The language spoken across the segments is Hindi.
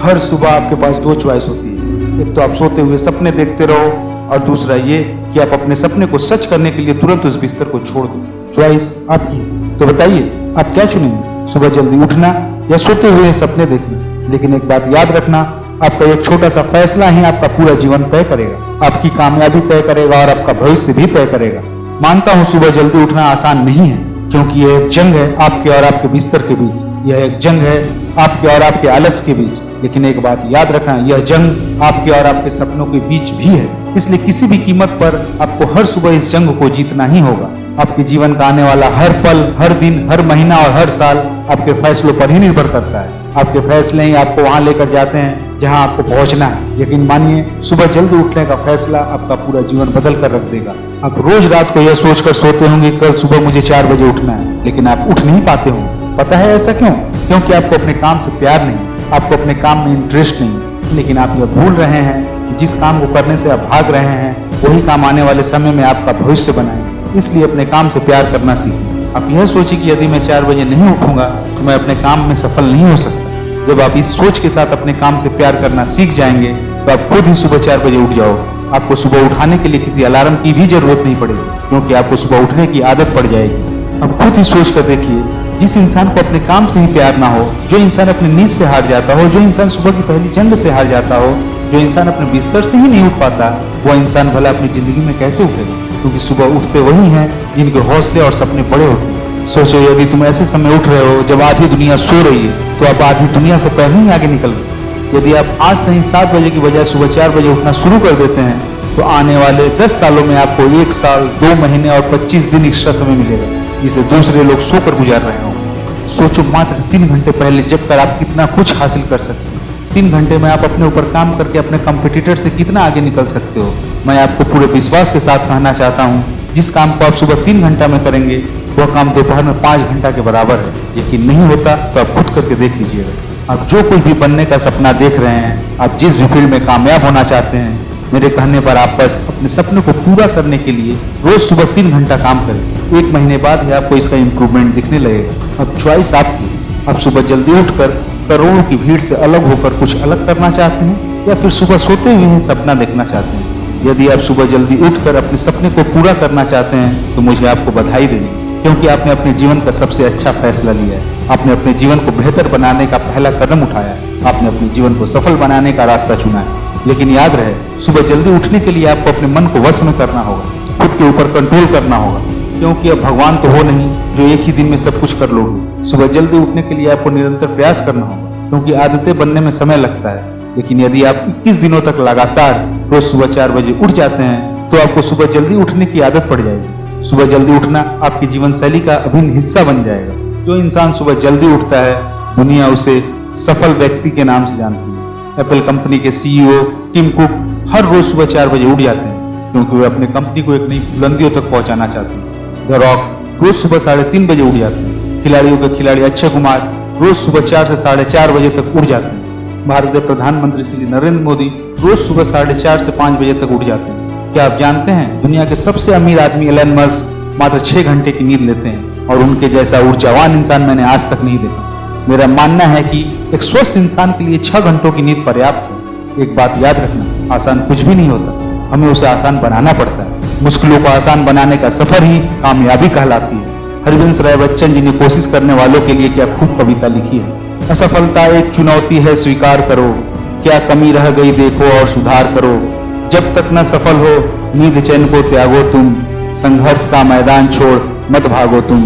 हर सुबह आपके पास दो चॉइस होती है। एक तो आप सोते हुए सपने देखते रहो और दूसरा ये कि आप अपने सपने को सच करने के लिए तुरंत उस बिस्तर को छोड़ दो। चॉइस आपकी। तो बताइए आप क्या चुनेंगे, सुबह जल्दी उठना या सोते हुए सपने देखना। लेकिन एक बात याद रखना, आपका एक छोटा सा फैसला ही आपका पूरा जीवन तय करेगा, आपकी कामयाबी तय करेगा और आपका भविष्य भी तय करेगा। मानता हूँ सुबह जल्दी उठना आसान नहीं है, क्योंकि यह एक जंग है आपके और आपके बिस्तर के बीच। यह एक जंग है आपके और आपके आलस के बीच। लेकिन एक बात याद रखना, यह जंग आपके और आपके सपनों के बीच भी है। इसलिए किसी भी कीमत पर आपको हर सुबह इस जंग को जीतना ही होगा। आपके जीवन का आने वाला हर पल, हर दिन, हर महीना और हर साल आपके फैसलों पर ही निर्भर करता है। आपके फैसले ही आपको वहां लेकर जाते हैं जहां आपको पहुंचना है। यकीन मानिए, सुबह जल्दी उठने का फैसला आपका पूरा जीवन बदल कर रख देगा। आप रोज रात को यह सोचकर सोते होंगे कल सुबह मुझे 4 बजे उठना है, लेकिन आप उठ नहीं पाते होंगे। पता है ऐसा क्यों? क्योंकि आपको अपने काम से प्यार नहीं, आपको अपने काम में इंटरेस्ट नहीं। लेकिन आप यह भूल रहे हैं कि जिस काम को करने से आप भाग रहे हैं वही काम आने वाले समय में आपका भविष्य बनाएंगे। इसलिए अपने काम से प्यार करना सीखें। आप यह सोचिए कि यदि मैं 4 बजे नहीं उठूंगा तो मैं अपने काम में सफल नहीं हो सकता। जब आप इस सोच के साथ अपने काम से प्यार करना सीख जाएंगे तो आप खुद ही सुबह 4 बजे उठ जाओगे। आपको सुबह उठाने के लिए किसी अलार्म की भी जरूरत नहीं पड़ेगी, क्योंकि आपको सुबह उठने की आदत पड़ जाएगी। अब खुद ही सोच कर देखिए, जिस इंसान को अपने काम से ही प्यार ना हो, जो इंसान अपनी नींद से हार जाता हो, जो इंसान सुबह की पहली जंग से हार जाता हो, जो इंसान अपने बिस्तर से ही नहीं उठ पाता, वह इंसान भला अपनी जिंदगी में कैसे उठेगा? क्योंकि सुबह उठते वही हैं जिनके हौसले और सपने बड़े होते हैं। सोचो, यदि तुम ऐसे समय उठ रहे हो जब आधी दुनिया सो रही है, तो आप आधी दुनिया से पहले ही आगे निकल गए। यदि आप आज से ही 7 बजे की बजाय सुबह 4 बजे उठना शुरू कर देते हैं तो आने वाले 10 सालों में आपको 1 साल, 2 महीने और 25 दिन एक्स्ट्रा समय मिलेगा, जिसे दूसरे लोग सोकर गुजार रहे होंगे। सोचो, मात्र 3 घंटे पहले जब कर आप कितना कुछ हासिल कर सकते हैं। 3 घंटे में आप अपने ऊपर काम करके अपने कंपटीटर से कितना आगे निकल सकते हो। मैं आपको पूरे विश्वास के साथ कहना चाहता हूँ, जिस काम को आप सुबह 3 घंटा में करेंगे वह काम दोपहर में 5 घंटा के बराबर है। यकीन नहीं होता तो आप खुद करके देख लीजिएगा। आप जो कुछ भी बनने का सपना देख रहे हैं, आप जिस भी फील्ड में कामयाब होना चाहते हैं, मेरे कहने पर आप बस अपने सपने को पूरा करने के लिए रोज सुबह 3 घंटा काम करें। 1 महीने बाद ही आपको इसका इम्प्रूवमेंट दिखने लगेगा। अब चॉइस आपकी। आप सुबह जल्दी उठकर करोड़ों की भीड़ से अलग होकर कुछ अलग करना चाहते हैं, या फिर सुबह सोते हुए ही सपना देखना चाहते हैं। यदि आप सुबह जल्दी उठकर अपने सपने को पूरा करना चाहते हैं तो मुझे आपको बधाई देनी, क्योंकि आपने अपने जीवन का सबसे अच्छा फैसला लिया है। आपने अपने जीवन को बेहतर बनाने का पहला कदम उठाया है। आपने अपने जीवन को सफल बनाने का रास्ता चुना है। लेकिन याद रहे, सुबह जल्दी उठने के लिए आपको अपने मन को वश में करना होगा, खुद के ऊपर कंट्रोल करना होगा, क्योंकि अब भगवान तो हो नहीं जो एक ही दिन में सब कुछ कर लोगे। सुबह जल्दी उठने के लिए आपको निरंतर प्रयास करना होगा, क्योंकि आदतें बनने में समय लगता है। लेकिन यदि आप 21 दिनों तक लगातार रोज सुबह 4 बजे उठ जाते हैं तो आपको सुबह जल्दी उठने की आदत पड़ जाएगी। सुबह जल्दी उठना आपकी जीवन शैली का अभिन्न हिस्सा बन जाएगा। जो इंसान सुबह जल्दी उठता है, दुनिया उसे सफल व्यक्ति के नाम से जानती है। एप्पल कंपनी के CEO टिम कुक हर रोज सुबह 4 बजे उठ जाते हैं, क्योंकि वे अपने कंपनी को एक नई बुलंदियों तक पहुंचाना चाहते हैं। द रॉक रोज सुबह 3:30 बजे उठ जाते हैं। खिलाड़ियों के खिलाड़ी अक्षय कुमार रोज सुबह 4 से 4:30 बजे तक उठ जाते हैं। भारत के प्रधानमंत्री श्री नरेंद्र मोदी रोज सुबह 4:30 से 5 बजे तक उठ जाते हैं। क्या आप जानते हैं, दुनिया के सबसे अमीर आदमी एलन मस्क मात्र 6 घंटे की नींद लेते हैं, और उनके जैसा ऊर्जावान इंसान मैंने आज तक नहीं देखा। मेरा मानना है कि एक स्वस्थ इंसान के लिए 6 घंटों की नींद पर्याप्त है। एक बात याद रखना, आसान कुछ भी नहीं होता, हमें उसे आसान बनाना पड़ता है। मुश्किलों को आसान बनाने का सफर ही कामयाबी कहलाती है। हरिवंश राय बच्चन जी ने कोशिश करने वालों के लिए क्या खूब कविता लिखी है। असफलता एक चुनौती है, स्वीकार करो, क्या कमी रह गई देखो और सुधार करो। जब तक न सफल हो नींद चैन को त्यागो तुम, संघर्ष का मैदान छोड़ मत भागो तुम।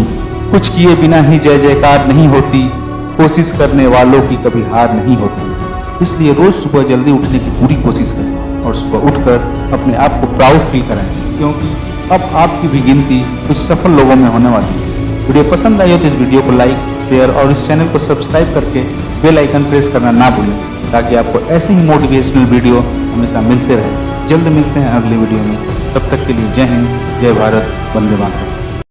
कुछ किए बिना ही जय जयकार नहीं होती, कोशिश करने वालों की कभी हार नहीं होती। इसलिए रोज सुबह जल्दी उठने की पूरी कोशिश करें और सुबह उठकर अपने आप को प्राउड फील कराएं, क्योंकि अब आपकी भी गिनती कुछ सफल लोगों में होने वाली है। वीडियो पसंद आई हो तो इस वीडियो को लाइक, शेयर और इस चैनल को सब्सक्राइब करके बेल आइकन प्रेस करना ना भूलें, ताकि आपको ऐसे ही मोटिवेशनल वीडियो हमेशा मिलते रहे। जल्द मिलते हैं अगली वीडियो में। तब तक के लिए जय हिंद, जय भारत, वंदे मातरम।